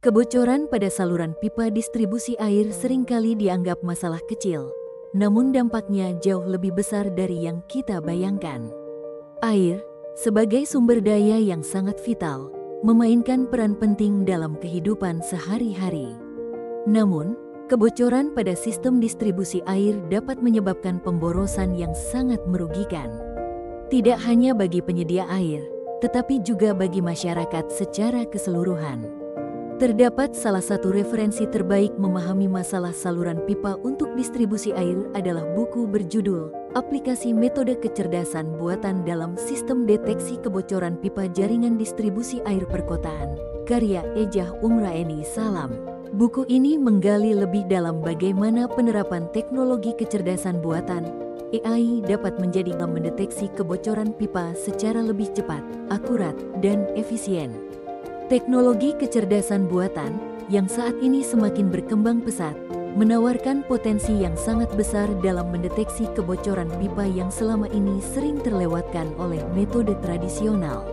Kebocoran pada saluran pipa distribusi air seringkali dianggap masalah kecil, namun dampaknya jauh lebih besar dari yang kita bayangkan. Air, sebagai sumber daya yang sangat vital, memainkan peran penting dalam kehidupan sehari-hari. Namun, kebocoran pada sistem distribusi air dapat menyebabkan pemborosan yang sangat merugikan. Tidak hanya bagi penyedia air, tetapi juga bagi masyarakat secara keseluruhan. Terdapat salah satu referensi terbaik memahami masalah saluran pipa untuk distribusi air adalah buku berjudul Aplikasi Metode Kecerdasan Buatan dalam Sistem Deteksi Kebocoran Pipa Jaringan Distribusi Air Perkotaan, karya Ejah Umraeni Salam. Buku ini menggali lebih dalam bagaimana penerapan teknologi kecerdasan buatan AI dapat mendeteksi kebocoran pipa secara lebih cepat, akurat, dan efisien. Teknologi kecerdasan buatan yang saat ini semakin berkembang pesat menawarkan potensi yang sangat besar dalam mendeteksi kebocoran pipa yang selama ini sering terlewatkan oleh metode tradisional.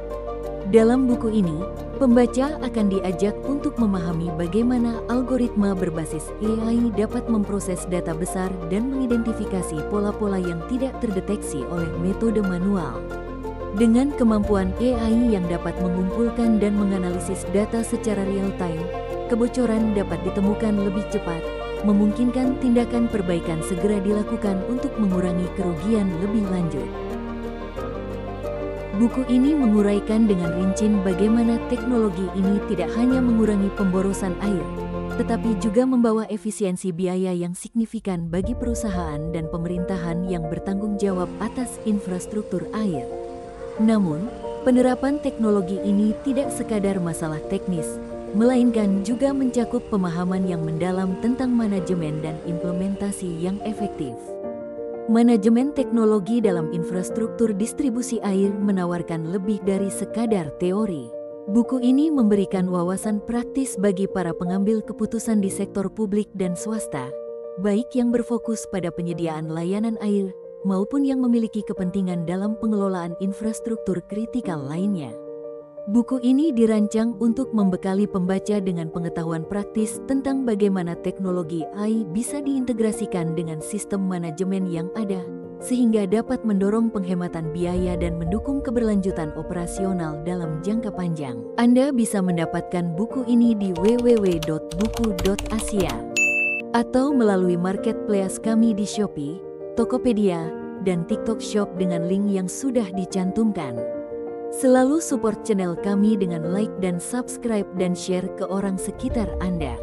Dalam buku ini, pembaca akan diajak untuk memahami bagaimana algoritma berbasis AI dapat memproses data besar dan mengidentifikasi pola-pola yang tidak terdeteksi oleh metode manual. Dengan kemampuan AI yang dapat mengumpulkan dan menganalisis data secara real-time, kebocoran dapat ditemukan lebih cepat, memungkinkan tindakan perbaikan segera dilakukan untuk mengurangi kerugian lebih lanjut. Buku ini menguraikan dengan rinci bagaimana teknologi ini tidak hanya mengurangi pemborosan air, tetapi juga membawa efisiensi biaya yang signifikan bagi perusahaan dan pemerintahan yang bertanggung jawab atas infrastruktur air. Namun, penerapan teknologi ini tidak sekadar masalah teknis, melainkan juga mencakup pemahaman yang mendalam tentang manajemen dan implementasi yang efektif. Manajemen teknologi dalam infrastruktur distribusi air menawarkan lebih dari sekadar teori. Buku ini memberikan wawasan praktis bagi para pengambil keputusan di sektor publik dan swasta, baik yang berfokus pada penyediaan layanan air, maupun yang memiliki kepentingan dalam pengelolaan infrastruktur kritikal lainnya. Buku ini dirancang untuk membekali pembaca dengan pengetahuan praktis tentang bagaimana teknologi AI bisa diintegrasikan dengan sistem manajemen yang ada, sehingga dapat mendorong penghematan biaya dan mendukung keberlanjutan operasional dalam jangka panjang. Anda bisa mendapatkan buku ini di www.buku.asia atau melalui marketplace kami di Shopee, Tokopedia, dan TikTok Shop dengan link yang sudah dicantumkan. Selalu support channel kami dengan like dan subscribe dan share ke orang sekitar Anda.